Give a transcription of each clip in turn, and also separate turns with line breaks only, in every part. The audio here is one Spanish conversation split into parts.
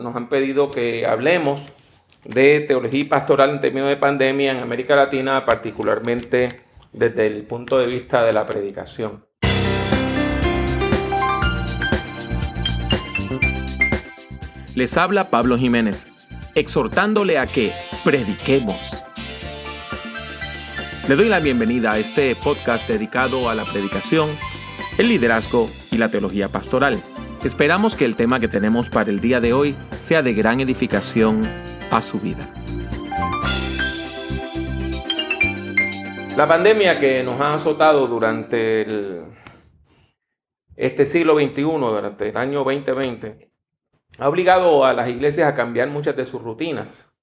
nos han pedido que hablemos de teología y pastoral en términos de pandemia en América Latina, particularmente desde el punto de vista de la predicación.
Les habla Pablo Jiménez, exhortándole a que prediquemos. Le doy la bienvenida a este podcast dedicado a la predicación, el liderazgo y la teología pastoral. Esperamos que el tema que tenemos para el día de hoy sea de gran edificación a su vida.
La pandemia que nos ha azotado durante este siglo XXI, durante el año 2020, ha obligado a las iglesias a cambiar muchas de sus rutinas.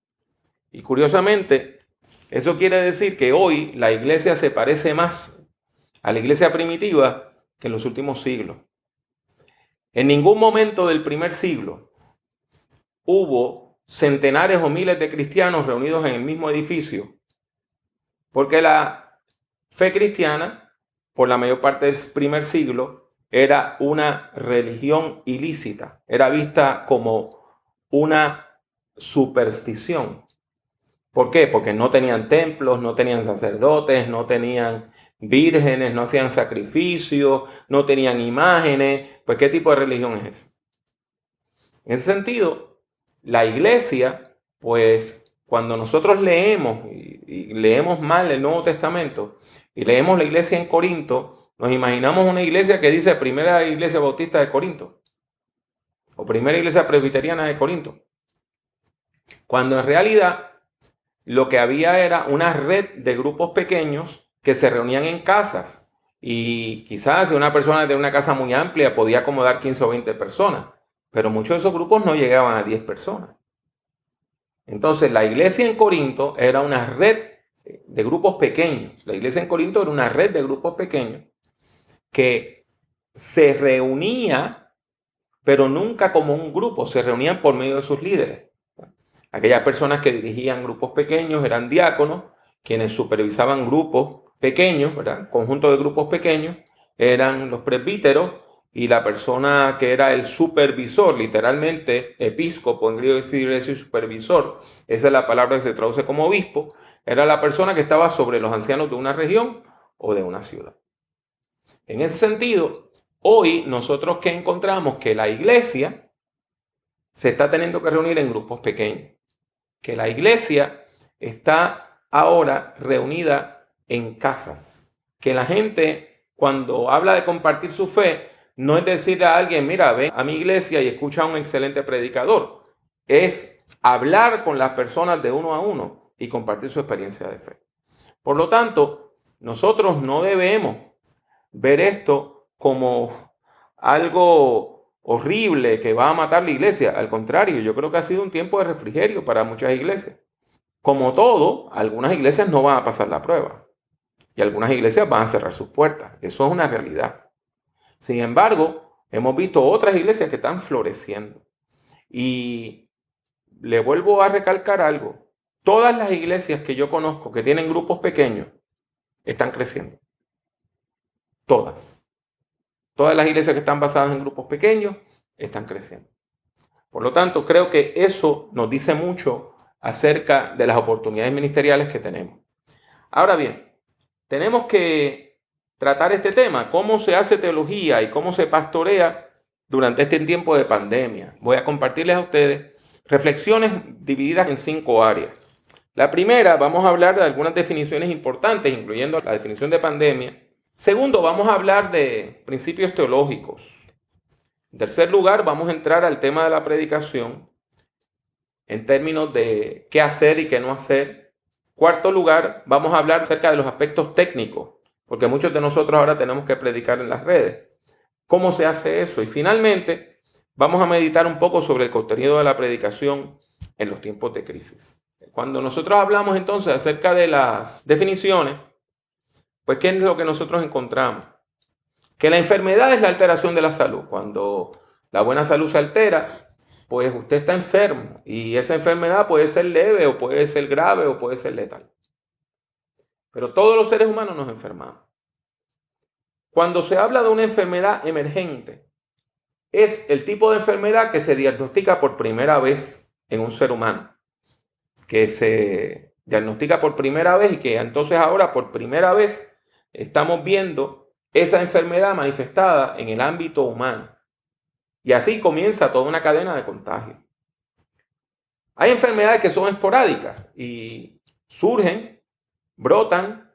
Y curiosamente, eso quiere decir que hoy la iglesia se parece más a la iglesia primitiva que en los últimos siglos. En ningún momento del primer siglo hubo centenares o miles de cristianos reunidos en el mismo edificio, porque la fe cristiana, por la mayor parte del primer siglo, era una religión ilícita, era vista como una superstición. ¿Por qué? Porque no tenían templos, no tenían sacerdotes, no tenían vírgenes, no hacían sacrificios, no tenían imágenes. Pues, ¿qué tipo de religión es esa? En ese sentido, la iglesia, pues, cuando nosotros leemos y leemos mal el Nuevo Testamento y leemos la iglesia en Corinto, nos imaginamos una iglesia que dice Primera Iglesia Bautista de Corinto o Primera Iglesia Presbiteriana de Corinto, cuando en realidad lo que había era una red de grupos pequeños que se reunían en casas. Y quizás si una persona de una casa muy amplia podía acomodar 15 o 20 personas, pero muchos de esos grupos no llegaban a 10 personas. Entonces la iglesia en Corinto era una red de grupos pequeños. La iglesia en Corinto era una red de grupos pequeños que se reunía, pero nunca como un grupo, se reunían por medio de sus líderes. Aquellas personas que dirigían grupos pequeños eran diáconos, quienes supervisaban grupos pequeños, ¿verdad? Conjunto de grupos pequeños, eran los presbíteros, y la persona que era el supervisor, literalmente episcopo, en griego quiere decir supervisor, esa es la palabra que se traduce como obispo, era la persona que estaba sobre los ancianos de una región o de una ciudad. En ese sentido, hoy nosotros que encontramos que la iglesia se está teniendo que reunir en grupos pequeños, que la iglesia está ahora reunida en casas, que la gente cuando habla de compartir su fe no es decirle a alguien, mira, ven a mi iglesia y escucha a un excelente predicador, es hablar con las personas de uno a uno y compartir su experiencia de fe. Por lo tanto, nosotros no debemos ver esto como algo horrible que va a matar la iglesia. Al contrario, yo creo que ha sido un tiempo de refrigerio para muchas iglesias. Como todo, algunas iglesias no van a pasar la prueba y algunas iglesias van a cerrar sus puertas. Eso es una realidad. Sin embargo, hemos visto otras iglesias que están floreciendo. Y le vuelvo a recalcar algo. Todas las iglesias que yo conozco que tienen grupos pequeños están creciendo. Todas. Todas las iglesias que están basadas en grupos pequeños están creciendo. Por lo tanto, creo que eso nos dice mucho acerca de las oportunidades ministeriales que tenemos. Ahora bien, tenemos que tratar este tema, cómo se hace teología y cómo se pastorea durante este tiempo de pandemia. Voy a compartirles a ustedes reflexiones divididas en 5 áreas. La primera, vamos a hablar de algunas definiciones importantes, incluyendo la definición de pandemia. Segundo, vamos a hablar de principios teológicos. En tercer lugar, vamos a entrar al tema de la predicación en términos de qué hacer y qué no hacer. Cuarto lugar, vamos a hablar acerca de los aspectos técnicos, porque muchos de nosotros ahora tenemos que predicar en las redes. ¿Cómo se hace eso? Y finalmente, vamos a meditar un poco sobre el contenido de la predicación en los tiempos de crisis. Cuando nosotros hablamos entonces acerca de las definiciones, pues ¿qué es lo que nosotros encontramos? Que la enfermedad es la alteración de la salud. Cuando la buena salud se altera, pues usted está enfermo y esa enfermedad puede ser leve o puede ser grave o puede ser letal. Pero todos los seres humanos nos enfermamos. Cuando se habla de una enfermedad emergente, es el tipo de enfermedad que se diagnostica por primera vez en un ser humano, que se diagnostica por primera vez y que entonces ahora por primera vez estamos viendo esa enfermedad manifestada en el ámbito humano. Y así comienza toda una cadena de contagio. Hay enfermedades que son esporádicas y surgen, brotan,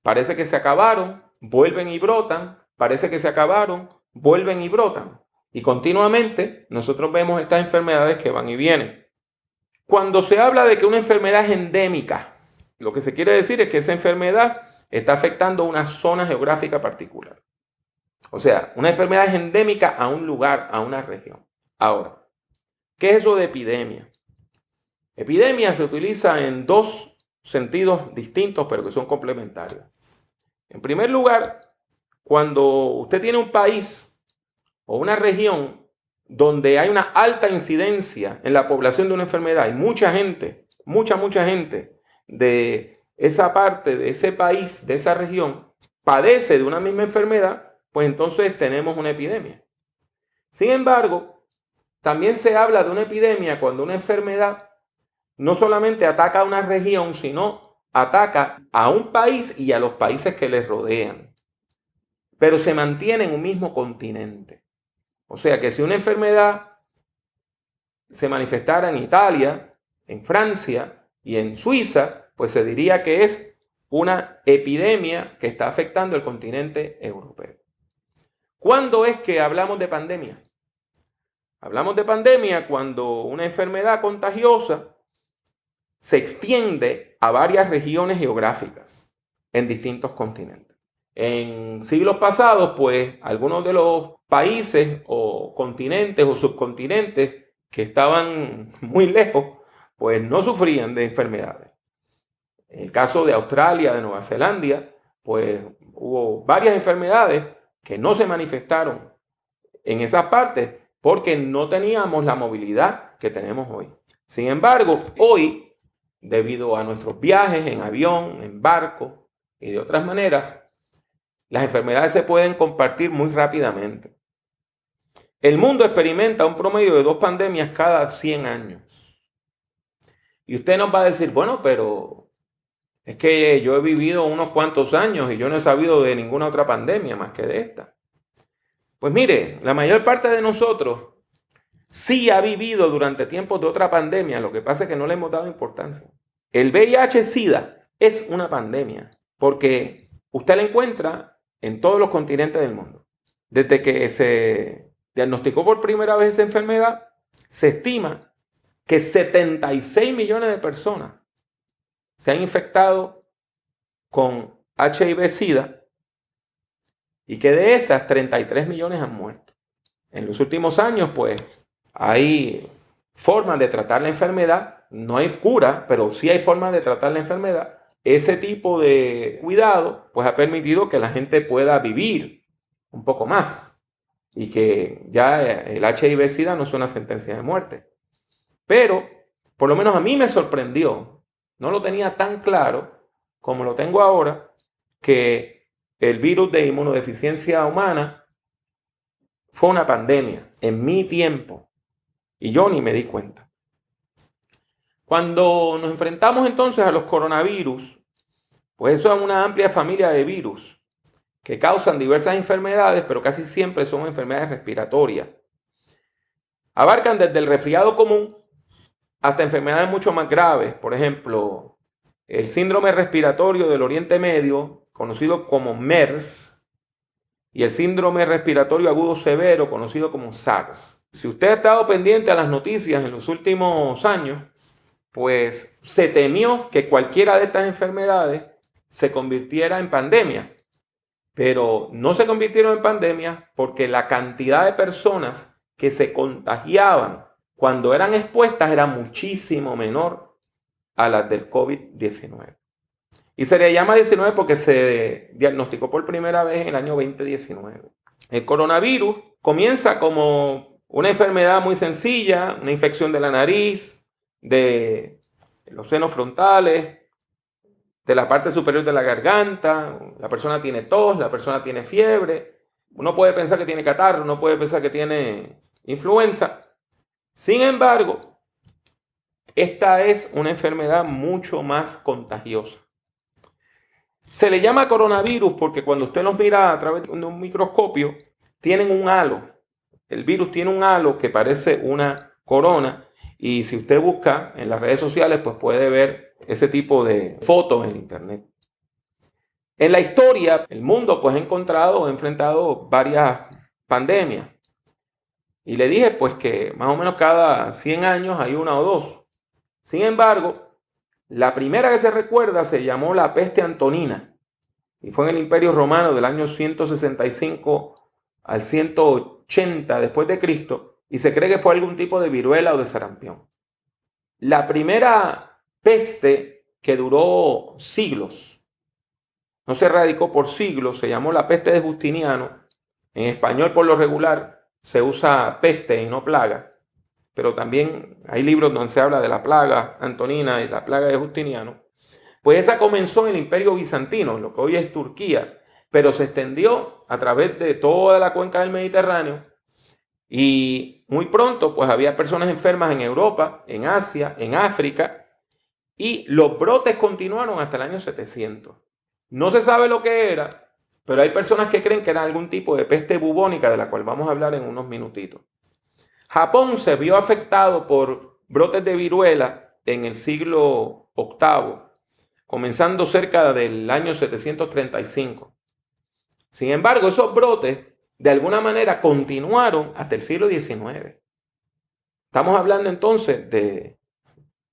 parece que se acabaron, vuelven y brotan, parece que se acabaron, vuelven y brotan. Y continuamente nosotros vemos estas enfermedades que van y vienen. Cuando se habla de que una enfermedad es endémica, lo que se quiere decir es que esa enfermedad está afectando una zona geográfica particular. O sea, una enfermedad es endémica a un lugar, a una región. Ahora, ¿qué es eso de epidemia? Epidemia se utiliza en dos sentidos distintos, pero que son complementarios. En primer lugar, cuando usted tiene un país o una región donde hay una alta incidencia en la población de una enfermedad y mucha gente de esa parte, de ese país, de esa región, padece de una misma enfermedad, pues entonces tenemos una epidemia. Sin embargo, también se habla de una epidemia cuando una enfermedad no solamente ataca a una región, sino ataca a un país y a los países que les rodean, pero se mantiene en un mismo continente. O sea que si una enfermedad se manifestara en Italia, en Francia y en Suiza, pues se diría que es una epidemia que está afectando el continente europeo. ¿Cuándo es que hablamos de pandemia? Hablamos de pandemia cuando una enfermedad contagiosa se extiende a varias regiones geográficas en distintos continentes. En siglos pasados, pues, algunos de los países o continentes o subcontinentes que estaban muy lejos, pues no sufrían de enfermedades. En el caso de Australia, de Nueva Zelanda, pues hubo varias enfermedades que no se manifestaron en esas partes porque no teníamos la movilidad que tenemos hoy. Sin embargo, hoy, debido a nuestros viajes en avión, en barco y de otras maneras, las enfermedades se pueden compartir muy rápidamente. El mundo experimenta un promedio de 2 pandemias cada 100 años. Y usted nos va a decir, bueno, pero es que yo he vivido unos cuantos años y yo no he sabido de ninguna otra pandemia más que de esta. Pues mire, la mayor parte de nosotros sí ha vivido durante tiempos de otra pandemia, lo que pasa es que no le hemos dado importancia. El VIH-Sida es una pandemia porque usted la encuentra en todos los continentes del mundo. Desde que se diagnosticó por primera vez esa enfermedad, se estima que 76 millones de personas se han infectado con HIV-Sida y que de esas 33 millones han muerto. En los últimos años, pues, hay formas de tratar la enfermedad. No hay cura, pero sí hay formas de tratar la enfermedad. Ese tipo de cuidado, pues, ha permitido que la gente pueda vivir un poco más y que ya el HIV-Sida no es una sentencia de muerte. Pero, por lo menos a mí me sorprendió, no lo tenía tan claro como lo tengo ahora, que el virus de inmunodeficiencia humana fue una pandemia en mi tiempo y yo ni me di cuenta. Cuando nos enfrentamos entonces a los coronavirus, pues eso es una amplia familia de virus que causan diversas enfermedades, pero casi siempre son enfermedades respiratorias. Abarcan desde el resfriado común hasta enfermedades mucho más graves, por ejemplo, el síndrome respiratorio del Oriente Medio, conocido como MERS, y el síndrome respiratorio agudo severo, conocido como SARS. Si usted ha estado pendiente a las noticias en los últimos años, pues se temió que cualquiera de estas enfermedades se convirtiera en pandemia. Pero no se convirtieron en pandemia porque la cantidad de personas que se contagiaban cuando eran expuestas era muchísimo menor a las del COVID-19. Y se le llama 19 porque se diagnosticó por primera vez en el año 2019. El coronavirus comienza como una enfermedad muy sencilla, una infección de la nariz, de los senos frontales, de la parte superior de la garganta. La persona tiene tos, la persona tiene fiebre, Uno puede pensar que tiene catarro, uno puede pensar que tiene influenza. Sin embargo, esta es una enfermedad mucho más contagiosa. Se le llama coronavirus porque cuando usted los mira a través de un microscopio, tienen un halo. El virus tiene un halo que parece una corona, y si usted busca en las redes sociales, pues puede ver ese tipo de fotos en internet. En la historia, el mundo pues ha enfrentado varias pandemias. Y le dije pues que más o menos cada 100 años hay una o dos. Sin embargo, la primera que se recuerda se llamó la peste antonina y fue en el Imperio Romano del año 165 al 180 después de Cristo, y se cree que fue algún tipo de viruela o de sarampión. La primera peste que duró siglos, no se erradicó por siglos, se llamó la peste de Justiniano. En español por lo regular se usa peste y no plaga, pero también hay libros donde se habla de la plaga antonina y la plaga de Justiniano. Pues esa comenzó en el Imperio Bizantino, en lo que hoy es Turquía, pero se extendió a través de toda la cuenca del Mediterráneo, y muy pronto pues había personas enfermas en Europa, en Asia, en África, y los brotes continuaron hasta el año 700. No se sabe lo que era, pero hay personas que creen que era algún tipo de peste bubónica, de la cual vamos a hablar en unos minutitos. Japón se vio afectado por brotes de viruela en el siglo VIII, comenzando cerca del año 735. Sin embargo, esos brotes de alguna manera continuaron hasta el siglo XIX. Estamos hablando entonces de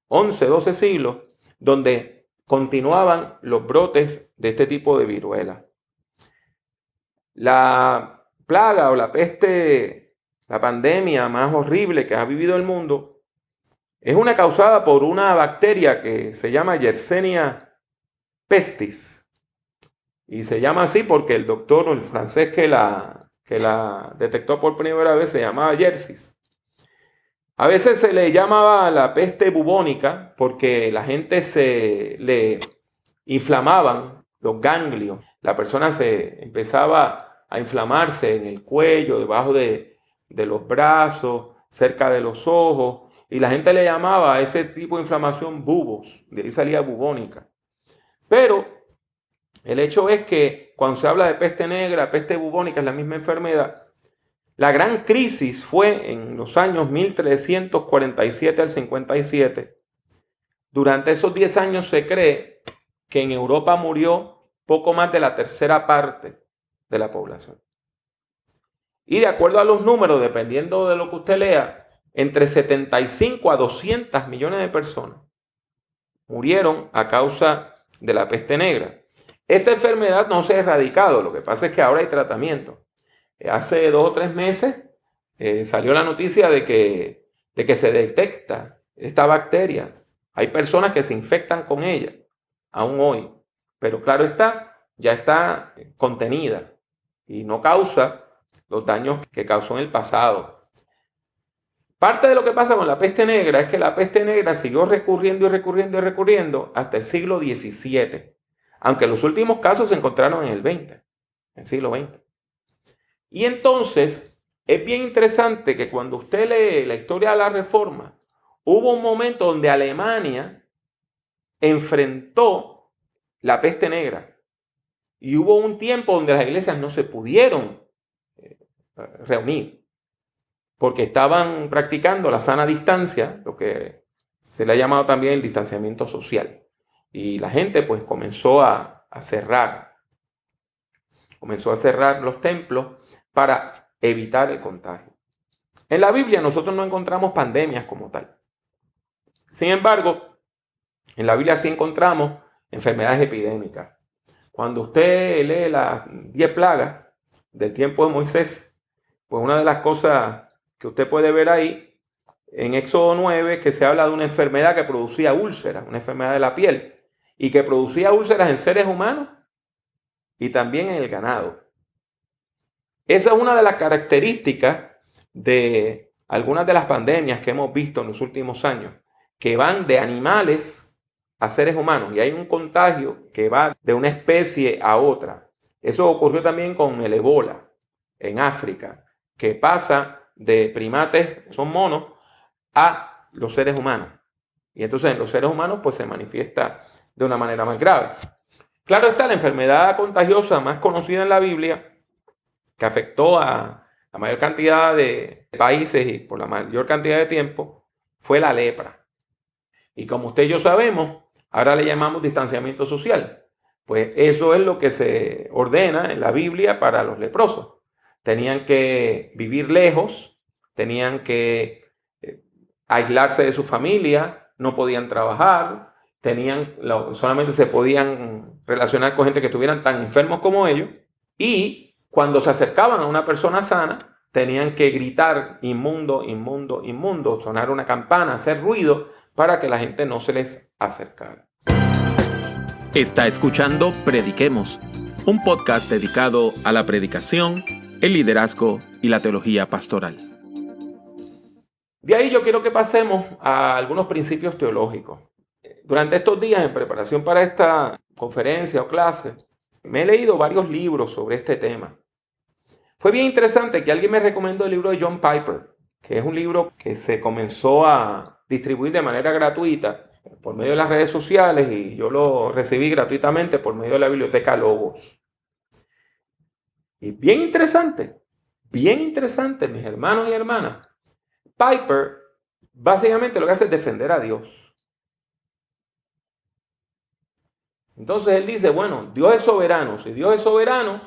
11, 12 siglos donde continuaban los brotes de este tipo de viruela. La plaga o la peste, la pandemia más horrible que ha vivido el mundo, es una causada por una bacteria que se llama Yersinia pestis. Y se llama así porque el doctor, el francés que la detectó por primera vez, se llamaba Yersis. A veces se le llamaba la peste bubónica porque la gente se le inflamaban los ganglios. La persona se empezaba a inflamarse en el cuello, debajo de los brazos, cerca de los ojos, y la gente le llamaba a ese tipo de inflamación bubos, de ahí salía bubónica. Pero el hecho es que cuando se habla de peste negra, peste bubónica, es la misma enfermedad. La gran crisis fue en los años 1347 al 57. Durante esos 10 años se cree que en Europa murió poco más de la tercera parte de la población. Y de acuerdo a los números, dependiendo de lo que usted lea, entre 75 a 200 millones de personas murieron a causa de la peste negra. Esta enfermedad no se ha erradicado, lo que pasa es que ahora hay tratamiento. Hace 2 o 3 meses salió la noticia de que se detecta esta bacteria. Hay personas que se infectan con ella, aún hoy. Pero claro está, ya está contenida y no causa los daños que causó en el pasado. Parte de lo que pasa con la peste negra es que la peste negra siguió recurriendo y recurriendo y recurriendo hasta el siglo XVII. Aunque los últimos casos se encontraron en el XX, en el siglo XX. Y entonces es bien interesante que cuando usted lee la historia de la Reforma, hubo un momento donde Alemania enfrentó la peste negra. Y hubo un tiempo donde las iglesias no se pudieron reunir, porque estaban practicando la sana distancia, lo que se le ha llamado también el distanciamiento social. Y la gente pues comenzó a cerrar los templos para evitar el contagio. En la Biblia nosotros no encontramos pandemias como tal. Sin embargo, en la Biblia sí encontramos enfermedades epidémicas. Cuando usted lee las 10 plagas del tiempo de Moisés, pues una de las cosas que usted puede ver ahí en Éxodo 9 es que se habla de una enfermedad que producía úlceras, una enfermedad de la piel, y que producía úlceras en seres humanos y también en el ganado. Esa es una de las características de algunas de las pandemias que hemos visto en los últimos años, que van de animales a seres humanos, y hay un contagio que va de una especie a otra. Eso ocurrió también con el ébola. en África, que pasa de primates, son monos, a los seres humanos. Y entonces en los seres humanos pues se manifiesta de una manera más grave. Claro está, la enfermedad contagiosa más conocida en la Biblia, que afectó a la mayor cantidad de países y por la mayor cantidad de tiempo, fue la lepra. Y como usted y yo sabemos, ahora le llamamos distanciamiento social. Pues eso es lo que se ordena en la Biblia para los leprosos. Tenían que vivir lejos, tenían que aislarse de su familia, no podían trabajar, solamente se podían relacionar con gente que estuvieran tan enfermos como ellos, y cuando se acercaban a una persona sana, tenían que gritar inmundo, inmundo, inmundo, sonar una campana, hacer ruido para que la gente no se les acercara.
Está escuchando Prediquemos, un podcast dedicado a la predicación, el liderazgo y la teología pastoral.
De ahí yo quiero que pasemos a algunos principios teológicos. Durante estos días, en preparación para esta conferencia o clase, me he leído varios libros sobre este tema. Fue bien interesante que alguien me recomendó el libro de John Piper, que es un libro que se comenzó a distribuir de manera gratuita por medio de las redes sociales y yo lo recibí gratuitamente por medio de la biblioteca Logos. Y bien interesante, mis hermanos y hermanas. Piper básicamente lo que hace es defender a Dios. Entonces él dice, bueno, Dios es soberano. Si Dios es soberano,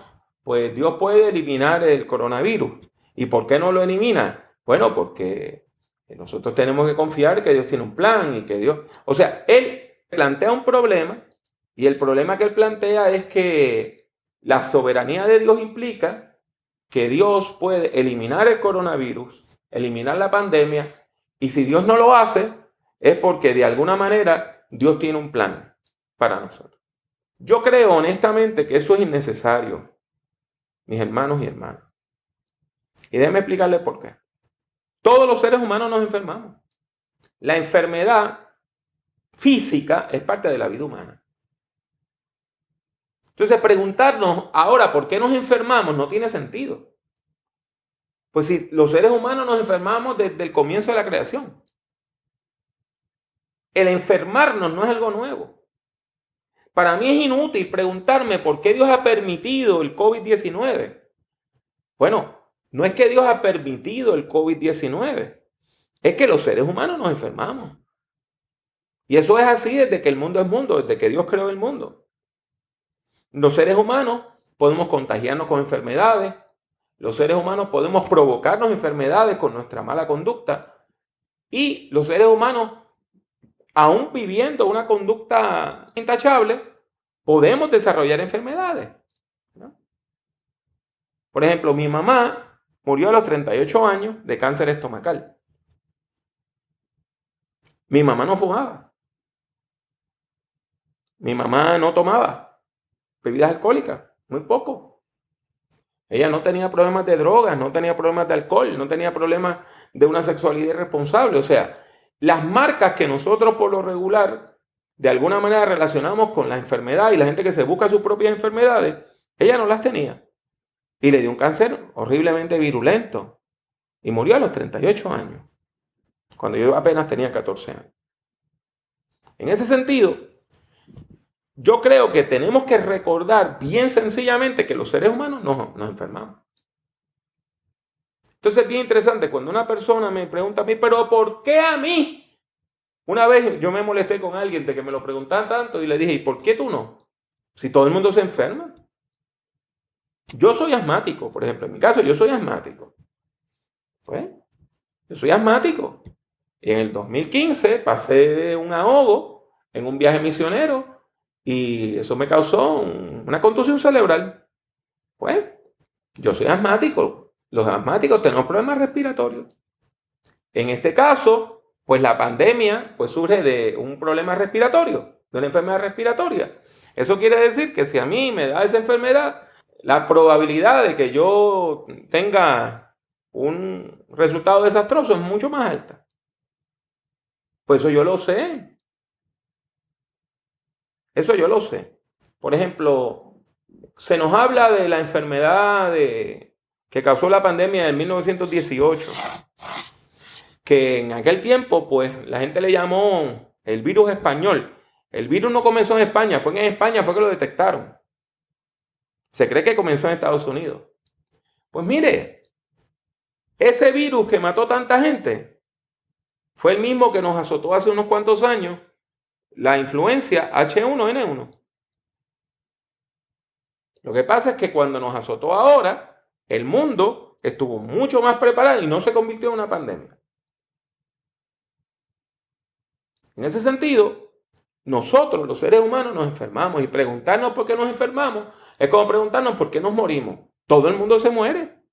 pues Dios puede eliminar el coronavirus. ¿Y por qué no lo elimina? Bueno, porque nosotros tenemos que confiar que Dios tiene un plan y que Dios... O sea, él plantea un problema y el problema que él plantea es que la soberanía de Dios implica que Dios puede eliminar el coronavirus, eliminar la pandemia, y si Dios no lo hace, es porque de alguna manera Dios tiene un plan para nosotros. Yo creo honestamente que eso es innecesario, mis hermanos y hermanas. Y déjenme explicarles por qué. Todos los seres humanos nos enfermamos. La enfermedad física es parte de la vida humana. Entonces, preguntarnos ahora por qué nos enfermamos no tiene sentido. Pues si los seres humanos nos enfermamos desde el comienzo de la creación. El enfermarnos no es algo nuevo. Para mí es inútil preguntarme por qué Dios ha permitido el COVID-19. Bueno, no es que Dios ha permitido el COVID-19, es que los seres humanos nos enfermamos. Y eso es así desde que el mundo es mundo, desde que Dios creó el mundo. Los seres humanos podemos contagiarnos con enfermedades, los seres humanos podemos provocarnos enfermedades con nuestra mala conducta y los seres humanos, aún viviendo una conducta intachable, podemos desarrollar enfermedades, ¿no? Por ejemplo, mi mamá murió a los 38 años de cáncer estomacal. Mi mamá no fumaba. Mi mamá no tomaba bebidas alcohólicas, muy poco. Ella no tenía problemas de drogas, no tenía problemas de alcohol, no tenía problemas de una sexualidad irresponsable. O sea, las marcas que nosotros por lo regular de alguna manera relacionamos con la enfermedad y la gente que se busca sus propias enfermedades, ella no las tenía. Y le dio un cáncer horriblemente virulento. Y murió a los 38 años, cuando yo apenas tenía 14 años. En ese sentido, yo creo que tenemos que recordar bien sencillamente que los seres humanos nos enfermamos. Entonces es bien interesante cuando una persona me pregunta a mí, ¿pero por qué a mí? Una vez yo me molesté con alguien de que me lo preguntaban tanto y le dije, ¿y por qué tú no? Si todo el mundo se enferma. Yo soy asmático, por ejemplo, en mi caso yo soy asmático. Pues, yo soy asmático. Y en el 2015 pasé un ahogo en un viaje misionero y eso me causó una contusión cerebral. Pues, yo soy asmático. Los asmáticos tenemos problemas respiratorios. En este caso, pues la pandemia pues surge de un problema respiratorio, de una enfermedad respiratoria. Eso quiere decir que si a mí me da esa enfermedad, la probabilidad de que yo tenga un resultado desastroso es mucho más alta. Pues eso yo lo sé. Eso yo lo sé. Por ejemplo, se nos habla de la enfermedad de que causó la pandemia de 1918, que en aquel tiempo pues la gente le llamó el virus español. El virus no comenzó en España, fue en España fue que lo detectaron. Se cree que comenzó en Estados Unidos. Pues mire, ese virus que mató tanta gente fue el mismo que nos azotó hace unos cuantos años, la influencia H1N1. Lo que pasa es que cuando nos azotó ahora, el mundo estuvo mucho más preparado y no se convirtió en una pandemia. En ese sentido, nosotros, los seres humanos, nos enfermamos, y preguntarnos por qué nos enfermamos es como preguntarnos por qué nos morimos. Todo el mundo se muere.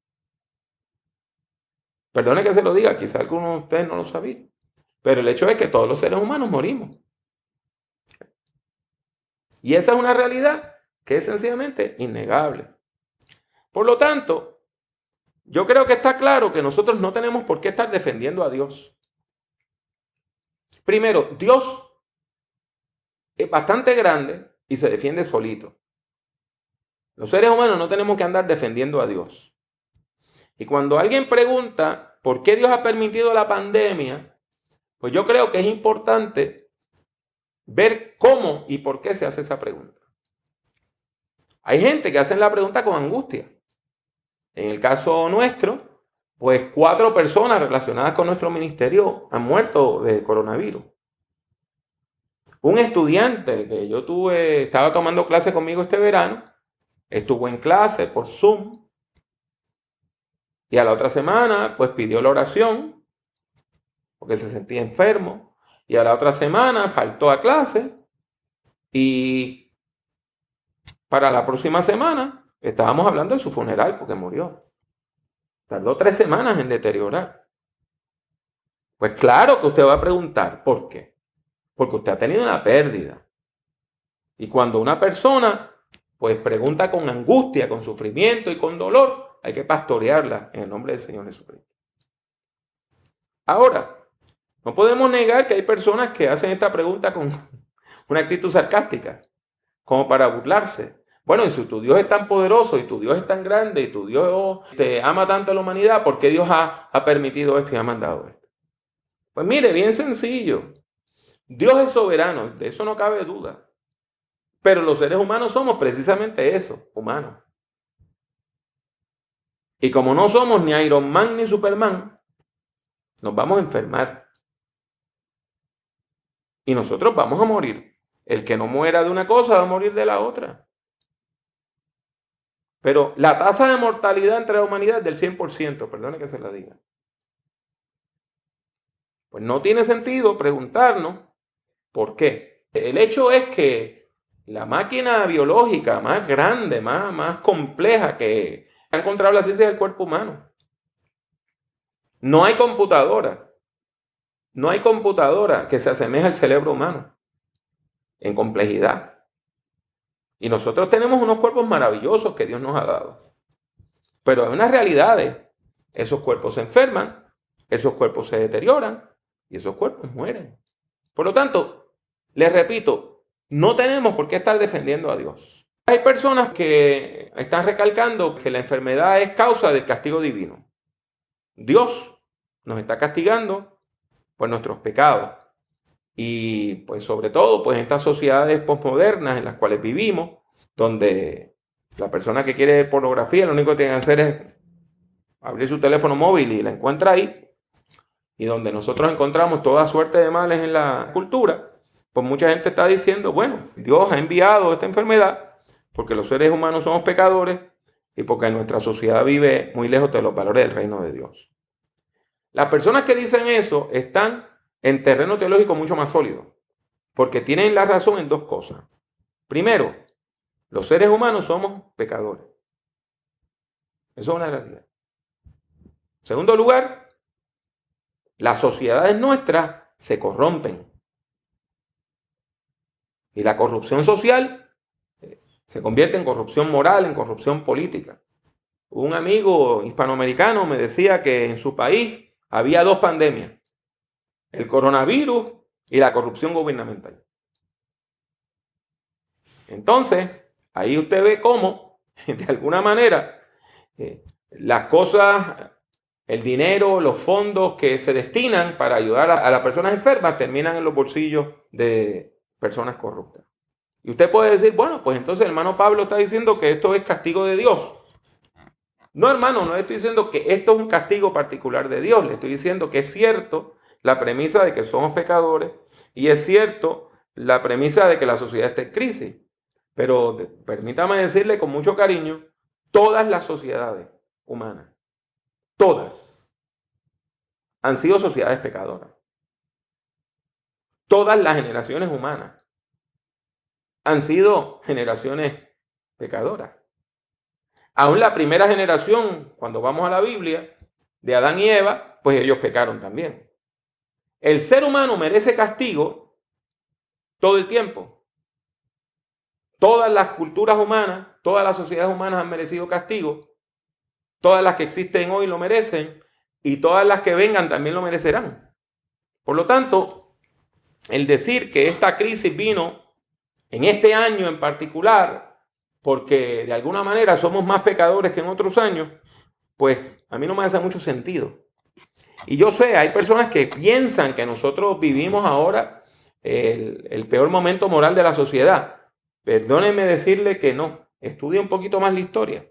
Perdone que se lo diga, quizá algunos de ustedes no lo sabían, pero el hecho es que todos los seres humanos morimos. Y esa es una realidad que es sencillamente innegable. Por lo tanto, yo creo que está claro que nosotros no tenemos por qué estar defendiendo a Dios. Primero, Dios es bastante grande y se defiende solito. Los seres humanos no tenemos que andar defendiendo a Dios. Y cuando alguien pregunta por qué Dios ha permitido la pandemia, pues yo creo que es importante ver cómo y por qué se hace esa pregunta. Hay gente que hace la pregunta con angustia. En el caso nuestro, pues 4 personas relacionadas con nuestro ministerio han muerto de coronavirus. Un estudiante que yo estaba tomando clase conmigo este verano, estuvo en clase por Zoom y a la otra semana pues pidió la oración porque se sentía enfermo, y a la otra semana faltó a clase y para la próxima semana estábamos hablando de su funeral porque murió. Tardó 3 semanas en deteriorar. Pues claro que usted va a preguntar ¿por qué? Porque usted ha tenido una pérdida. Y cuando una persona pues pregunta con angustia, con sufrimiento y con dolor, hay que pastorearla en el nombre del Señor Jesucristo. Ahora, no podemos negar que hay personas que hacen esta pregunta con una actitud sarcástica, como para burlarse. Bueno, y si tu Dios es tan poderoso y tu Dios es tan grande y tu Dios te ama tanto a la humanidad, ¿por qué Dios ha permitido esto y ha mandado esto? Pues mire, bien sencillo. Dios es soberano, de eso no cabe duda. Pero los seres humanos somos precisamente eso, humanos. Y como no somos ni Iron Man ni Superman, nos vamos a enfermar. Y nosotros vamos a morir. El que no muera de una cosa va a morir de la otra. Pero la tasa de mortalidad entre la humanidad es del 100%, perdone que se la diga. Pues no tiene sentido preguntarnos por qué. El hecho es que la máquina biológica más grande, más compleja que ha encontrado la ciencia es el cuerpo humano. No hay computadora. No hay computadora que se asemeje al cerebro humano en complejidad. Y nosotros tenemos unos cuerpos maravillosos que Dios nos ha dado. Pero hay unas realidades. Esos cuerpos se enferman, esos cuerpos se deterioran y esos cuerpos mueren. Por lo tanto, les repito, no tenemos por qué estar defendiendo a Dios. Hay personas que están recalcando que la enfermedad es causa del castigo divino. Dios nos está castigando por nuestros pecados. Y pues sobre todo pues en estas sociedades postmodernas en las cuales vivimos, donde la persona que quiere ver pornografía lo único que tiene que hacer es abrir su teléfono móvil y la encuentra ahí, y donde nosotros encontramos toda suerte de males en la cultura, pues mucha gente está diciendo, bueno, Dios ha enviado esta enfermedad porque los seres humanos somos pecadores y porque nuestra sociedad vive muy lejos de los valores del reino de Dios. Las personas que dicen eso están en terreno teológico mucho más sólido, porque tienen la razón en 2 cosas. Primero, los seres humanos somos pecadores. Eso es una realidad. En segundo lugar, las sociedades nuestras se corrompen. Y la corrupción social se convierte en corrupción moral, en corrupción política. Un amigo hispanoamericano me decía que en su país había 2 pandemias: el coronavirus y la corrupción gubernamental. Entonces, ahí usted ve cómo, de alguna manera, las cosas, el dinero, los fondos que se destinan para ayudar a las personas enfermas terminan en los bolsillos de personas corruptas. Y usted puede decir, bueno, pues entonces el hermano Pablo está diciendo que esto es castigo de Dios. No, hermano, no le estoy diciendo que esto es un castigo particular de Dios. Le estoy diciendo que es cierto la premisa de que somos pecadores y es cierto la premisa de que la sociedad está en crisis. Pero permítame decirle con mucho cariño, todas las sociedades humanas, todas, han sido sociedades pecadoras. Todas las generaciones humanas han sido generaciones pecadoras. Aún la primera generación, cuando vamos a la Biblia, de Adán y Eva, pues ellos pecaron también. El ser humano merece castigo todo el tiempo. Todas las culturas humanas, todas las sociedades humanas han merecido castigo. Todas las que existen hoy lo merecen y todas las que vengan también lo merecerán. Por lo tanto, el decir que esta crisis vino en este año en particular, porque de alguna manera somos más pecadores que en otros años, pues a mí no me hace mucho sentido. Y yo sé, hay personas que piensan que nosotros vivimos ahora el peor momento moral de la sociedad. Perdónenme decirle que no. Estudie un poquito más la historia.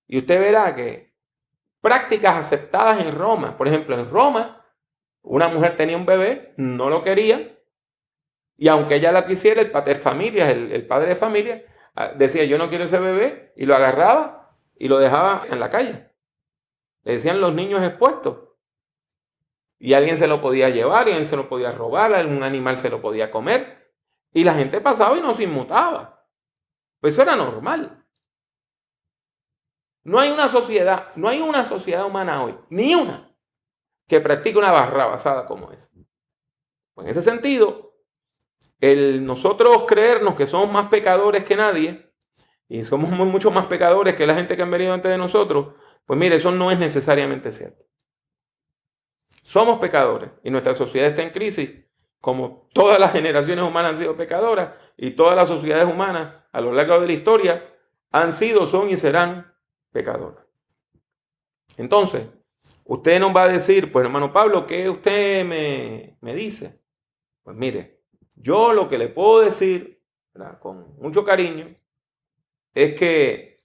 Y usted verá que prácticas aceptadas en Roma, por ejemplo, en Roma, una mujer tenía un bebé, no lo quería, y aunque ella la quisiera, el paterfamilias, el padre de familia, decía, yo no quiero ese bebé, y lo agarraba y lo dejaba en la calle. Le decían los niños expuestos. Y alguien se lo podía llevar, y alguien se lo podía robar, algún animal se lo podía comer. Y la gente pasaba y no se inmutaba. Pues eso era normal. No hay una sociedad humana hoy, ni una, que practique una barrabasada como esa. Pues en ese sentido, el nosotros creernos que somos más pecadores que nadie, y somos mucho más pecadores que la gente que han venido antes de nosotros, pues mire, eso no es necesariamente cierto. Somos pecadores y nuestra sociedad está en crisis, como todas las generaciones humanas han sido pecadoras y todas las sociedades humanas a lo largo de la historia han sido, son y serán pecadoras. Entonces, usted nos va a decir, pues hermano Pablo, ¿qué usted me dice? Pues mire, yo lo que le puedo decir, ¿verdad?, con mucho cariño, es que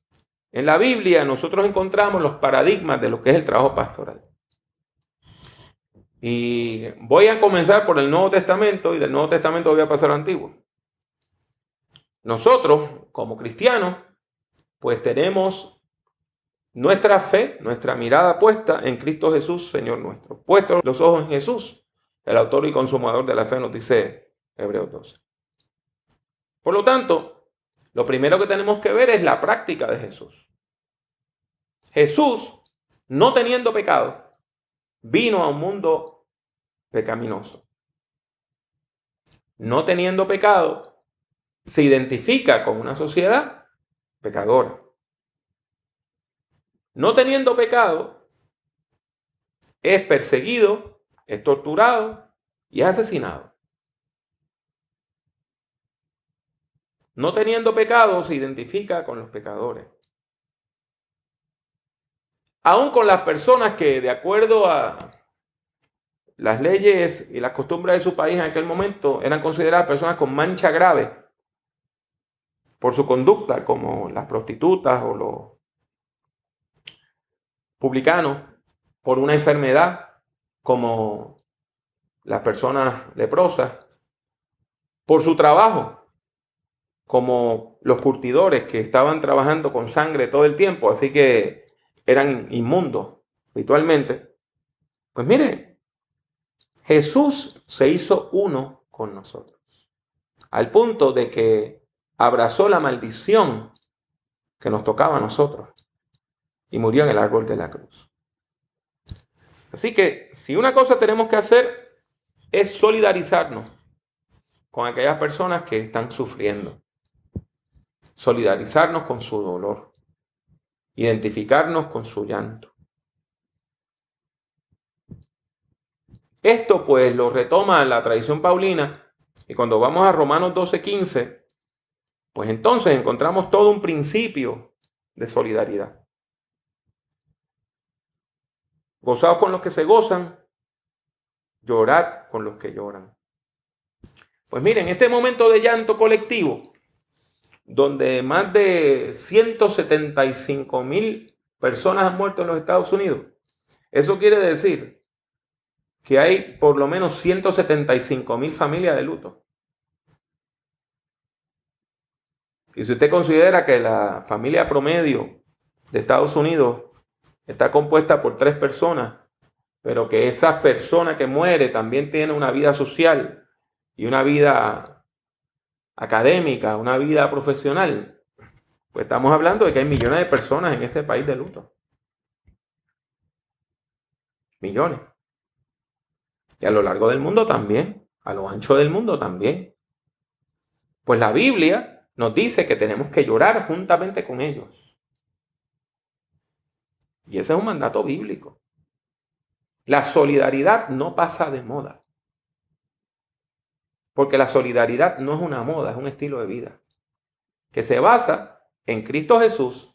en la Biblia nosotros encontramos los paradigmas de lo que es el trabajo pastoral. Y voy a comenzar por el Nuevo Testamento y del Nuevo Testamento voy a pasar al Antiguo. Nosotros, como cristianos, pues tenemos nuestra fe, nuestra mirada puesta en Cristo Jesús, Señor nuestro. Puestos los ojos en Jesús, el autor y consumador de la fe, nos dice Hebreos 12. Por lo tanto, lo primero que tenemos que ver es la práctica de Jesús. Jesús, no teniendo pecado, vino a un mundo pecaminoso. No teniendo pecado, se identifica con una sociedad pecadora. No teniendo pecado, es perseguido, es torturado y es asesinado. No teniendo pecado, se identifica con los pecadores. Aún con las personas que, de acuerdo a las leyes y las costumbres de su país en aquel momento, eran consideradas personas con mancha grave por su conducta, como las prostitutas o los publicanos, por una enfermedad, como las personas leprosas, por su trabajo, como los curtidores que estaban trabajando con sangre todo el tiempo, así que eran inmundos ritualmente. Pues mire, Jesús se hizo uno con nosotros, al punto de que abrazó la maldición que nos tocaba a nosotros y murió en el árbol de la cruz. Así que si una cosa tenemos que hacer es solidarizarnos con aquellas personas que están sufriendo, solidarizarnos con su dolor, identificarnos con su llanto. Esto pues lo retoma la tradición paulina, y cuando vamos a Romanos 12:15, pues entonces encontramos todo un principio de solidaridad. Gozaos con los que se gozan, llorad con los que lloran. Pues miren, este momento de llanto colectivo, donde más de 175,000 personas han muerto en los Estados Unidos, eso quiere decir que hay por lo menos 175,000 familias de luto. Y si usted considera que la familia promedio de Estados Unidos está compuesta por 3 personas, pero que esa persona que muere también tiene una vida social y una vida académica, una vida profesional, pues estamos hablando de que hay millones de personas en este país de luto. Millones. Y a lo largo del mundo también, a lo ancho del mundo también. Pues la Biblia nos dice que tenemos que llorar juntamente con ellos. Y ese es un mandato bíblico. La solidaridad no pasa de moda. Porque la solidaridad no es una moda, es un estilo de vida. Que se basa en Cristo Jesús,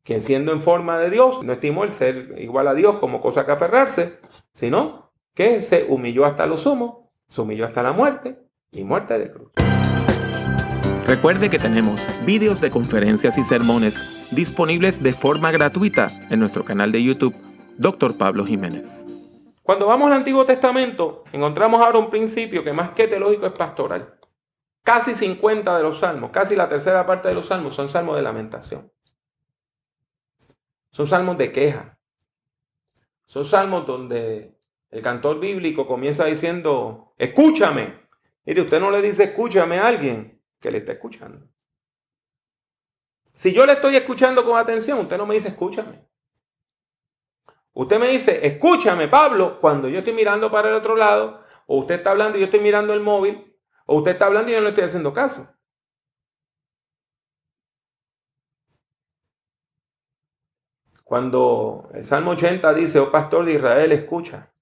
quien siendo en forma de Dios, no estimó el ser igual a Dios como cosa que aferrarse, sino que se humilló hasta lo sumo, se humilló hasta la muerte y muerte de cruz.
Recuerde que tenemos vídeos de conferencias y sermones disponibles de forma gratuita en nuestro canal de YouTube, Dr. Pablo Jiménez.
Cuando vamos al Antiguo Testamento, encontramos ahora un principio que más que teológico es pastoral. Casi 50 de los salmos, casi la tercera parte de los salmos son salmos de lamentación. Son salmos de queja. Son salmos donde el cantor bíblico comienza diciendo, escúchame. Mire, usted no le dice escúchame a alguien que le está escuchando. Si yo le estoy escuchando con atención, usted no me dice escúchame. Usted me dice escúchame, Pablo, cuando yo estoy mirando para el otro lado, o usted está hablando y yo estoy mirando el móvil, o usted está hablando y yo no le estoy haciendo caso. Cuando el Salmo 80 dice, oh pastor de Israel, escucha.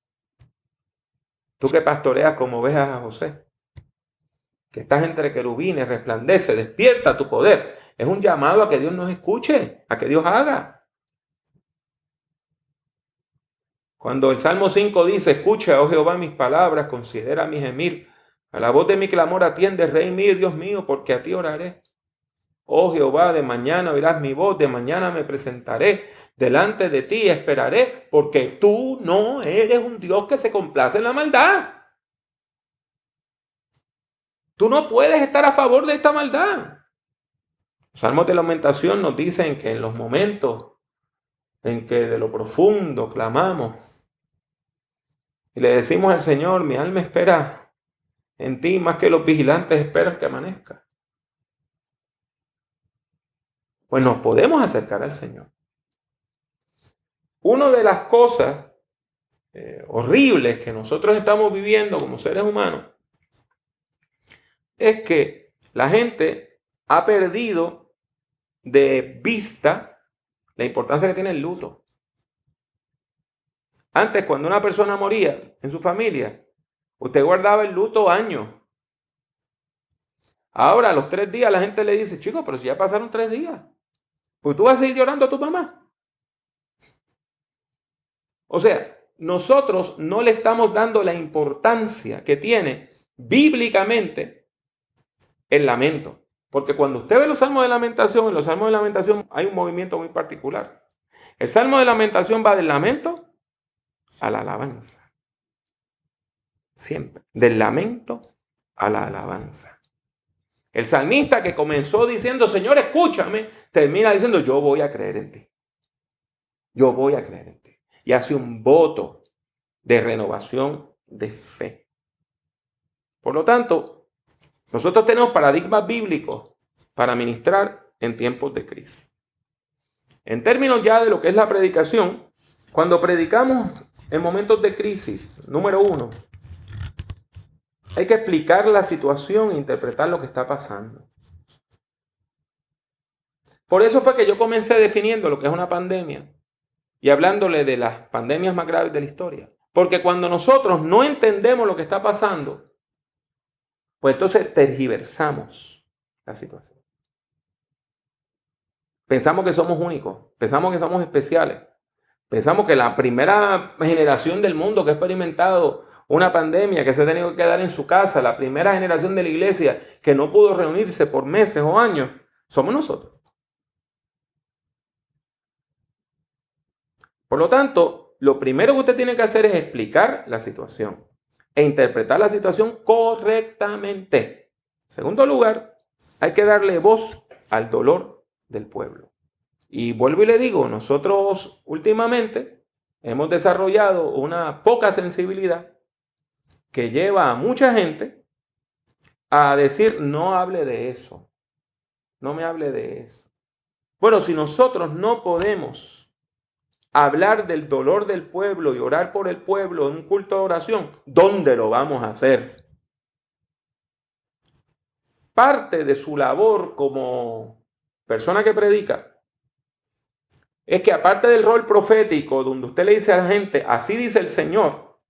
Tú que pastoreas como ovejas a José, que estás entre querubines, resplandece, despierta tu poder. Es un llamado a que Dios nos escuche, a que Dios haga. Cuando el Salmo 5 dice, escucha, oh Jehová, mis palabras, considera mi gemir. A la voz de mi clamor atiende, Rey mío y Dios mío, porque a ti oraré. Oh Jehová, de mañana oirás mi voz, de mañana me presentaré delante de ti, esperaré, porque tú no eres un Dios que se complace en la maldad. Tú no puedes estar a favor de esta maldad. Los salmos de lamentación nos dicen que en los momentos en que de lo profundo clamamos y le decimos al Señor, mi alma espera en ti más que los vigilantes esperan que amanezca, pues nos podemos acercar al Señor. Una de las cosas horribles que nosotros estamos viviendo como seres humanos es que la gente ha perdido de vista la importancia que tiene el luto. Antes, cuando una persona moría en su familia, usted guardaba el luto años. Ahora, a los 3 días, la gente le dice, chico, pero si ya pasaron 3 días, pues tú vas a seguir llorando a tu mamá. O sea, nosotros no le estamos dando la importancia que tiene bíblicamente el lamento. Porque cuando usted ve los salmos de lamentación, en los salmos de lamentación hay un movimiento muy particular. El salmo de lamentación va del lamento a la alabanza. Siempre. Del lamento a la alabanza. El salmista que comenzó diciendo, Señor, escúchame, termina diciendo, yo voy a creer en ti. Yo voy a creer en ti. Y hace un voto de renovación de fe. Por lo tanto, nosotros tenemos paradigmas bíblicos para ministrar en tiempos de crisis. En términos ya de lo que es la predicación, cuando predicamos en momentos de crisis, número 1, hay que explicar la situación e interpretar lo que está pasando. Por eso fue que yo comencé definiendo lo que es una pandemia y hablándole de las pandemias más graves de la historia. Porque cuando nosotros no entendemos lo que está pasando, pues entonces tergiversamos la situación. Pensamos que somos únicos, pensamos que somos especiales. Pensamos que la primera generación del mundo que ha experimentado una pandemia, que se ha tenido que quedar en su casa, la primera generación de la iglesia que no pudo reunirse por meses o años, somos nosotros. Por lo tanto, lo primero que usted tiene que hacer es explicar la situación e interpretar la situación correctamente. En segundo lugar, hay que darle voz al dolor del pueblo. Y vuelvo y le digo, nosotros últimamente hemos desarrollado una poca sensibilidad que lleva a mucha gente a decir, no hable de eso, no me hable de eso. Bueno, si nosotros no podemos hablar del dolor del pueblo y orar por el pueblo en un culto de oración, ¿dónde lo vamos a hacer? Parte de su labor como persona que predica es que aparte del rol profético, donde usted le dice a la gente, así dice el Señor,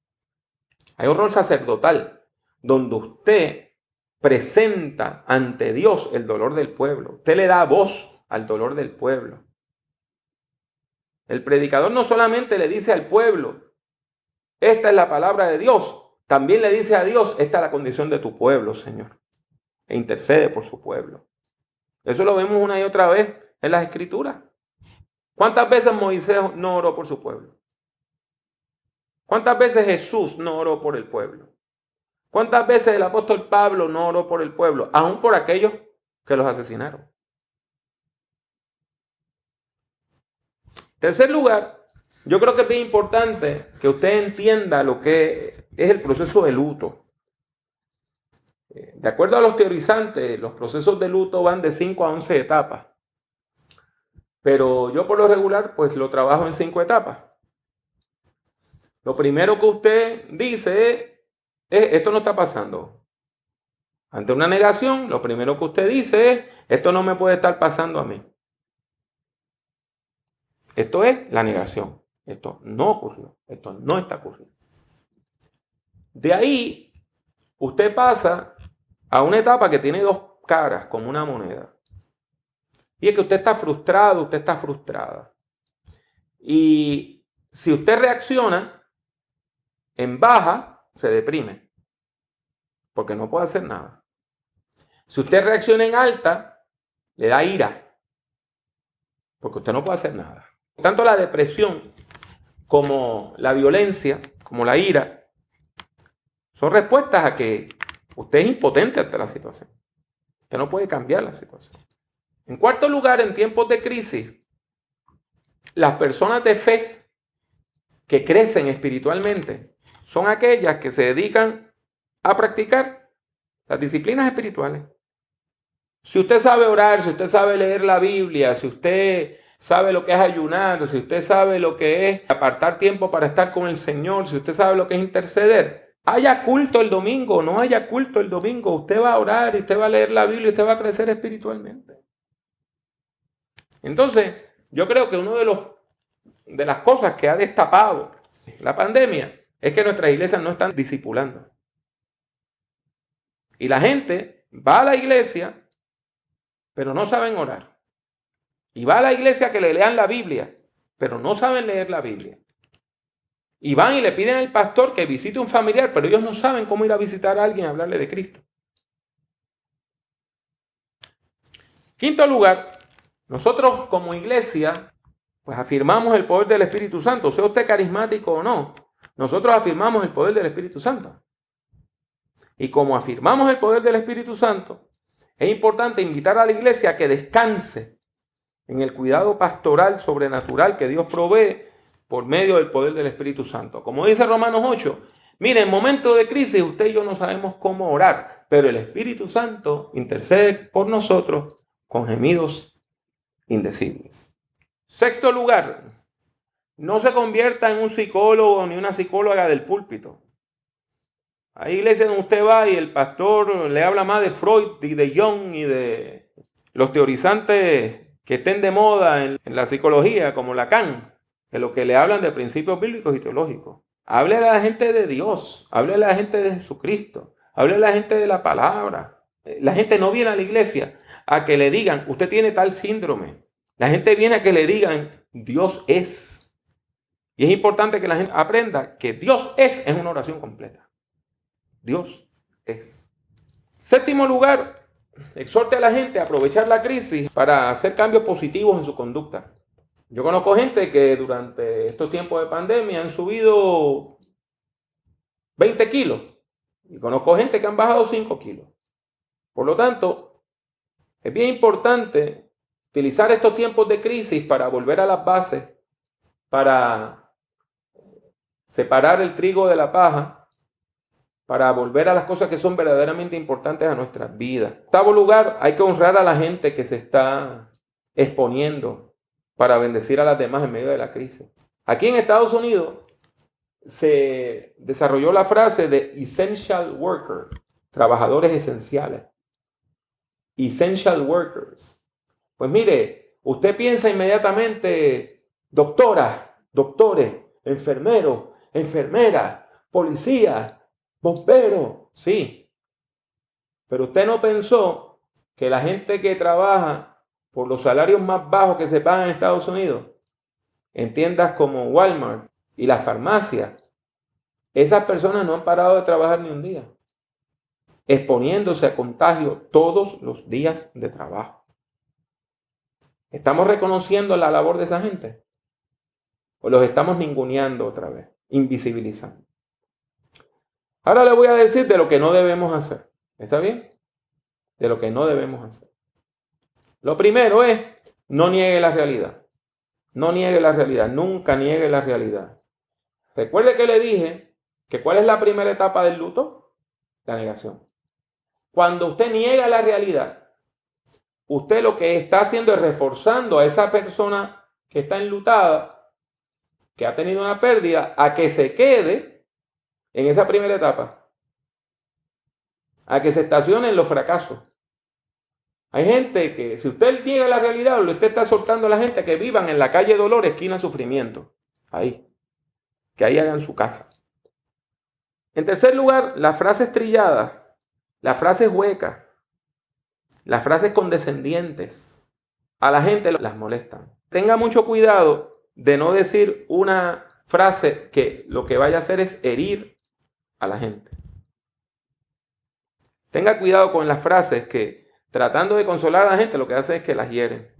hay un rol sacerdotal, donde usted presenta ante Dios el dolor del pueblo. Usted le da voz al dolor del pueblo. El predicador no solamente le dice al pueblo, esta es la palabra de Dios, también le dice a Dios, esta es la condición de tu pueblo, Señor, e intercede por su pueblo. Eso lo vemos una y otra vez en las Escrituras. ¿Cuántas veces Moisés no oró por su pueblo? ¿Cuántas veces Jesús no oró por el pueblo? ¿Cuántas veces el apóstol Pablo no oró por el pueblo? Aún por aquellos que los asesinaron. Tercer lugar, yo creo que es bien importante que usted entienda lo que es el proceso de luto. De acuerdo a los teorizantes, los procesos de luto van de 5 a 11 etapas. Pero yo por lo regular, pues lo trabajo en 5 etapas. Lo primero que usted dice es, esto no está pasando. Ante una negación, lo primero que usted dice es, esto no me puede estar pasando a mí. Esto es la negación. Esto no ocurrió. Esto no está ocurriendo. De ahí, usted pasa a una etapa que tiene 2 caras, como una moneda. Y es que usted está frustrado, usted está frustrada. Y si usted reacciona en baja, se deprime. Porque no puede hacer nada. Si usted reacciona en alta, le da ira. Porque usted no puede hacer nada. Tanto la depresión como la violencia, como la ira, son respuestas a que usted es impotente ante la situación. Usted no puede cambiar la situación. En cuarto lugar, en tiempos de crisis, las personas de fe que crecen espiritualmente son aquellas que se dedican a practicar las disciplinas espirituales. Si usted sabe orar, si usted sabe leer la Biblia, si usted sabe lo que es ayunar, si usted sabe lo que es apartar tiempo para estar con el Señor, si usted sabe lo que es interceder, haya culto el domingo o no haya culto el domingo, usted va a orar y usted va a leer la Biblia y usted va a crecer espiritualmente. Entonces, yo creo que una de las cosas que ha destapado la pandemia es que nuestras iglesias no están discipulando. Y la gente va a la iglesia, pero no saben orar. Y va a la iglesia a que le lean la Biblia, pero no saben leer la Biblia. Y van y le piden al pastor que visite un familiar, pero ellos no saben cómo ir a visitar a alguien y hablarle de Cristo. Quinto lugar, nosotros como iglesia, pues afirmamos el poder del Espíritu Santo, sea usted carismático o no, nosotros afirmamos el poder del Espíritu Santo. Y como afirmamos el poder del Espíritu Santo, es importante invitar a la iglesia a que descanse en el cuidado pastoral sobrenatural que Dios provee por medio del poder del Espíritu Santo. Como dice Romanos 8, mire, en momentos de crisis usted y yo no sabemos cómo orar, pero el Espíritu Santo intercede por nosotros con gemidos indecibles. Sexto lugar, no se convierta en un psicólogo ni una psicóloga del púlpito. Hay iglesias donde usted va y el pastor le habla más de Freud y de Jung y de los teorizantes que estén de moda en la psicología, como Lacan, que lo que le hablan de principios bíblicos y teológicos. Hable a la gente de Dios, hable a la gente de Jesucristo, hable a la gente de la palabra. La gente no viene a la iglesia a que le digan, usted tiene tal síndrome. La gente viene a que le digan, Dios es. Y es importante que la gente aprenda que Dios es una oración completa. Dios es. Séptimo lugar, exhorte a la gente a aprovechar la crisis para hacer cambios positivos en su conducta. Yo conozco gente que durante estos tiempos de pandemia han subido 20 kilos. Y conozco gente que han bajado 5 kilos. Por lo tanto, es bien importante utilizar estos tiempos de crisis para volver a las bases, para separar el trigo de la paja, para volver a las cosas que son verdaderamente importantes a nuestras vidas. En octavo lugar, hay que honrar a la gente que se está exponiendo para bendecir a las demás en medio de la crisis. Aquí en Estados Unidos se desarrolló la frase de essential worker, trabajadores esenciales. Essential workers. Pues mire, usted piensa inmediatamente doctoras, doctores, enfermeros, enfermeras, policías, bomberos, sí. Pero usted no pensó que la gente que trabaja por los salarios más bajos que se pagan en Estados Unidos, en tiendas como Walmart y las farmacias, esas personas no han parado de trabajar ni un día, exponiéndose a contagio todos los días de trabajo. ¿Estamos reconociendo la labor de esa gente? ¿O los estamos ninguneando otra vez, invisibilizando? Ahora le voy a decir de lo que no debemos hacer. ¿Está bien? De lo que no debemos hacer. Lo primero es, no niegue la realidad. No niegue la realidad. Nunca niegue la realidad. Recuerde que le dije que ¿cuál es la primera etapa del luto? La negación. Cuando usted niega la realidad, usted lo que está haciendo es reforzando a esa persona que está enlutada, que ha tenido una pérdida, a que se quede en esa primera etapa, a que se estacione en los fracasos. Hay gente que, si usted niega la realidad, usted está soltando a la gente que vivan en la calle Dolor, esquina Sufrimiento. Ahí. Que ahí hagan su casa. En tercer lugar, las frases trilladas, las frases huecas, las frases condescendientes, a la gente las molestan. Tenga mucho cuidado de no decir una frase que lo que vaya a hacer es herir a la gente. Tenga cuidado con las frases que, tratando de consolar a la gente, lo que hace es que las hieren.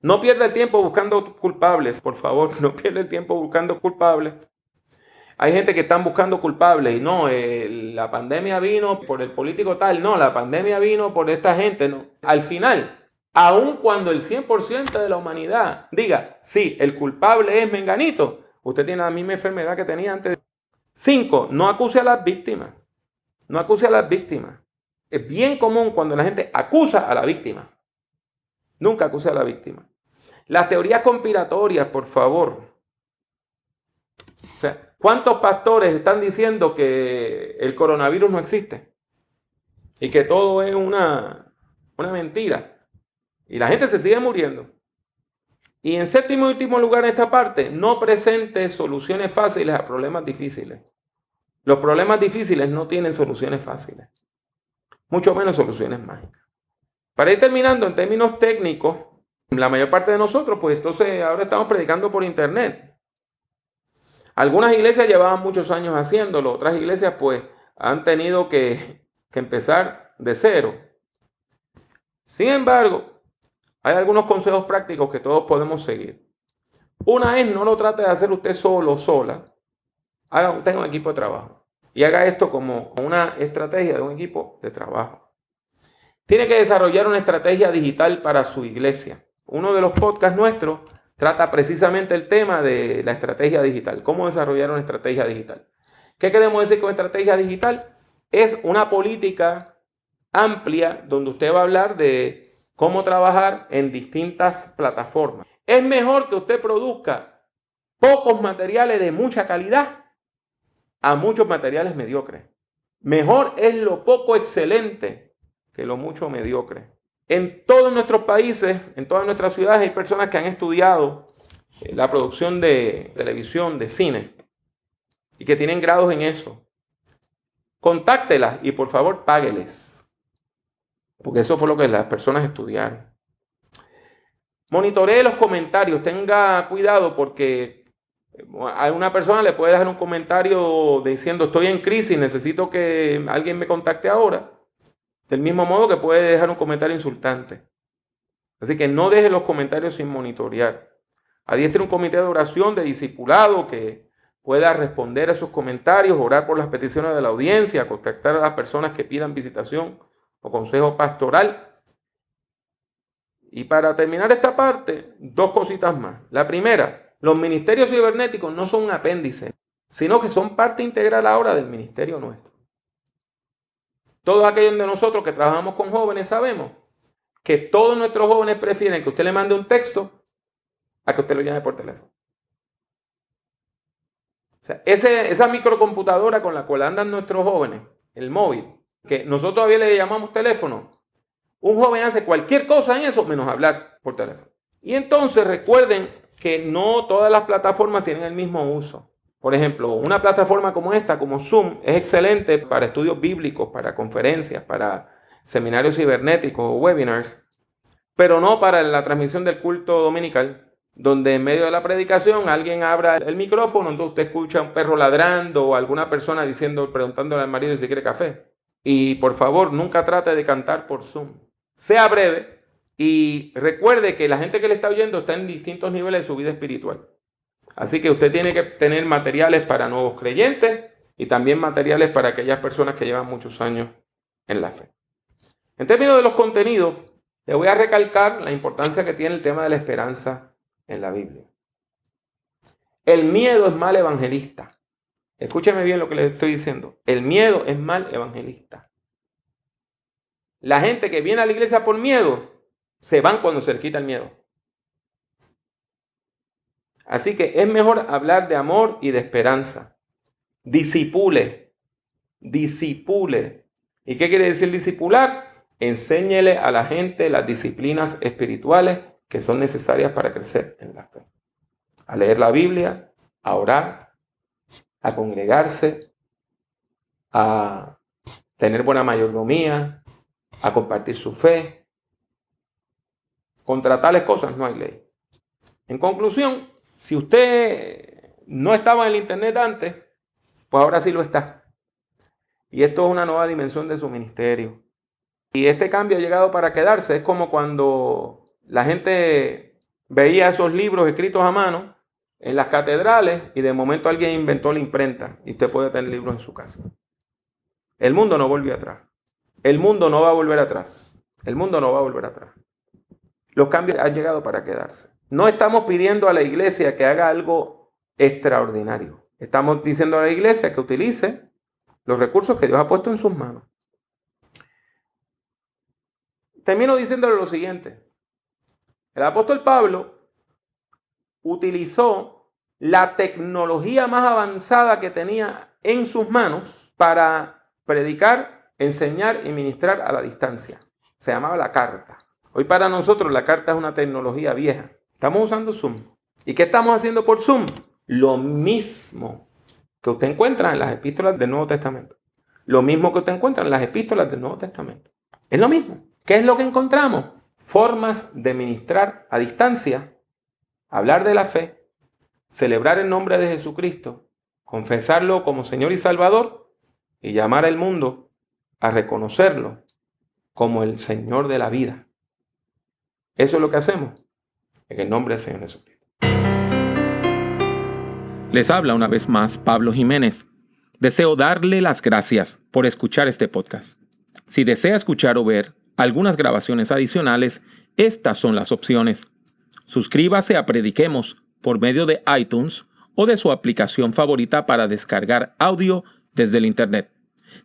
No pierda el tiempo buscando culpables, por favor, no pierda el tiempo buscando culpables. Hay gente que están buscando culpables y no, la pandemia vino por el político tal, no, la pandemia vino por esta gente, no. Al final, aun cuando el 100% de la humanidad diga, sí, el culpable es menganito, usted tiene la misma enfermedad que tenía antes. 5, no acuse a las víctimas. No acuse a las víctimas. Es bien común cuando la gente acusa a la víctima. Nunca acuse a la víctima. Las teorías conspiratorias, por favor. O sea, ¿cuántos pastores están diciendo que el coronavirus no existe? Y que todo es una mentira. Y la gente se sigue muriendo. Y en séptimo y último lugar en esta parte, no presente soluciones fáciles a problemas difíciles. Los problemas difíciles no tienen soluciones fáciles. Mucho menos soluciones mágicas. Para ir terminando, en términos técnicos, la mayor parte de nosotros, pues entonces ahora estamos predicando por internet. Algunas iglesias llevaban muchos años haciéndolo, otras iglesias pues han tenido que empezar de cero. Sin embargo, hay algunos consejos prácticos que todos podemos seguir. Una es, no lo trate de hacer usted solo o sola. Tenga un equipo de trabajo. Y haga esto como una estrategia de un equipo de trabajo. Tiene que desarrollar una estrategia digital para su iglesia. Uno de los podcasts nuestros trata precisamente el tema de la estrategia digital. ¿Cómo desarrollar una estrategia digital? ¿Qué queremos decir con estrategia digital? Es una política amplia donde usted va a hablar de cómo trabajar en distintas plataformas. Es mejor que usted produzca pocos materiales de mucha calidad a muchos materiales mediocres. Mejor es lo poco excelente que lo mucho mediocre. En todos nuestros países, en todas nuestras ciudades, hay personas que han estudiado la producción de televisión, de cine, y que tienen grados en eso. Contáctelas y por favor págueles, porque eso fue lo que las personas estudiaron. Monitoree los comentarios, tenga cuidado porque A una persona le puede dejar un comentario diciendo estoy en crisis, necesito que alguien me contacte ahora. Del mismo modo que puede dejar un comentario insultante. Así que no deje los comentarios sin monitorear. Adiestre un comité de oración de discipulado que pueda responder a esos comentarios, orar por las peticiones de la audiencia, contactar a las personas que pidan visitación o consejo pastoral. Y para terminar esta parte, 2 cositas más. La primera, los ministerios cibernéticos no son un apéndice, sino que son parte integral ahora del ministerio nuestro. Todos aquellos de nosotros que trabajamos con jóvenes sabemos que todos nuestros jóvenes prefieren que usted le mande un texto a que usted lo llame por teléfono. O sea, esa microcomputadora con la cual andan nuestros jóvenes, el móvil, que nosotros todavía le llamamos teléfono, un joven hace cualquier cosa en eso menos hablar por teléfono. Y entonces recuerden que no todas las plataformas tienen el mismo uso. Por ejemplo, una plataforma como esta, como Zoom, es excelente para estudios bíblicos, para conferencias, para seminarios cibernéticos o webinars, pero no para la transmisión del culto dominical, donde en medio de la predicación alguien abra el micrófono, entonces usted escucha a un perro ladrando o alguna persona preguntándole al marido si quiere café. Y por favor, nunca trate de cantar por Zoom. Sea breve y recuerde que la gente que le está oyendo está en distintos niveles de su vida espiritual. Así que usted tiene que tener materiales para nuevos creyentes y también materiales para aquellas personas que llevan muchos años en la fe. En términos de los contenidos, le voy a recalcar la importancia que tiene el tema de la esperanza en la Biblia. El miedo es mal evangelista. Escúcheme bien lo que les estoy diciendo. El miedo es mal evangelista. La gente que viene a la iglesia por miedo, se van cuando se les quita el miedo. Así que es mejor hablar de amor y de esperanza. Discipule. Discipule. ¿Y qué quiere decir discipular? Enséñele a la gente las disciplinas espirituales que son necesarias para crecer en la fe. A leer la Biblia, a orar, a congregarse, a tener buena mayordomía, a compartir su fe. Contra tales cosas no hay ley. En conclusión, si usted no estaba en el internet antes, pues ahora sí lo está. Y esto es una nueva dimensión de su ministerio. Y este cambio ha llegado para quedarse. Es como cuando la gente veía esos libros escritos a mano en las catedrales y de momento alguien inventó la imprenta y usted puede tener libros en su casa. El mundo no volvió atrás. El mundo no va a volver atrás. El mundo no va a volver atrás. Los cambios han llegado para quedarse. No estamos pidiendo a la iglesia que haga algo extraordinario. Estamos diciendo a la iglesia que utilice los recursos que Dios ha puesto en sus manos. Termino diciéndole lo siguiente. El apóstol Pablo utilizó la tecnología más avanzada que tenía en sus manos para predicar, enseñar y ministrar a la distancia. Se llamaba la carta. Hoy para nosotros la carta es una tecnología vieja. Estamos usando Zoom. ¿Y qué estamos haciendo por Zoom? Lo mismo que usted encuentra en las epístolas del Nuevo Testamento. Lo mismo que usted encuentra en las epístolas del Nuevo Testamento. Es lo mismo. ¿Qué es lo que encontramos? Formas de ministrar a distancia, hablar de la fe, celebrar el nombre de Jesucristo, confesarlo como Señor y Salvador y llamar al mundo a reconocerlo como el Señor de la vida. Eso es lo que hacemos en el nombre del Señor Jesucristo.
Les habla una vez más Pablo Jiménez. Deseo darle las gracias por escuchar este podcast. Si desea escuchar o ver algunas grabaciones adicionales, estas son las opciones. Suscríbase a Prediquemos por medio de iTunes o de su aplicación favorita para descargar audio desde el Internet.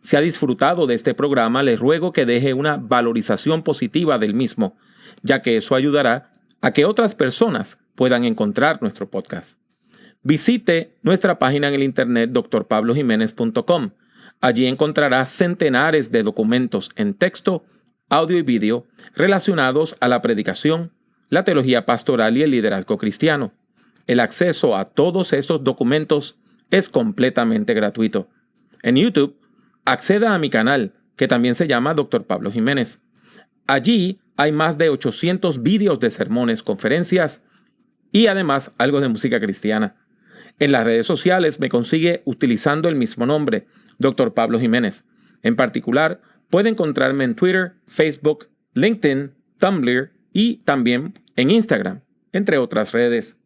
Si ha disfrutado de este programa, le ruego que deje una valorización positiva del mismo, ya que eso ayudará a que otras personas puedan encontrar nuestro podcast. Visite nuestra página en el internet drpablojimenez.com. Allí encontrará centenares de documentos en texto, audio y vídeo relacionados a la predicación, la teología pastoral y el liderazgo cristiano. El acceso a todos estos documentos es completamente gratuito. En YouTube, acceda a mi canal, que también se llama Dr. Pablo Jiménez. Allí hay más de 800 vídeos de sermones, conferencias y además algo de música cristiana. En las redes sociales me consigue utilizando el mismo nombre, Dr. Pablo Jiménez. En particular, puede encontrarme en Twitter, Facebook, LinkedIn, Tumblr y también en Instagram, entre otras redes.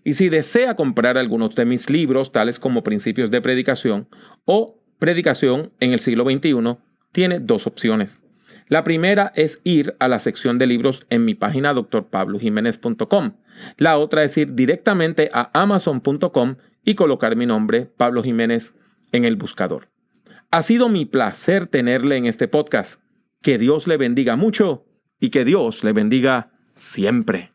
Y si desea comprar algunos de mis libros, tales como Principios de Predicación o Predicación en el siglo XXI, tiene dos opciones. La primera es ir a la sección de libros en mi página drpablojimenez.com. La otra es ir directamente a amazon.com y colocar mi nombre, Pablo Jiménez, en el buscador. Ha sido mi placer tenerle en este podcast. Que Dios le bendiga mucho y que Dios le bendiga siempre.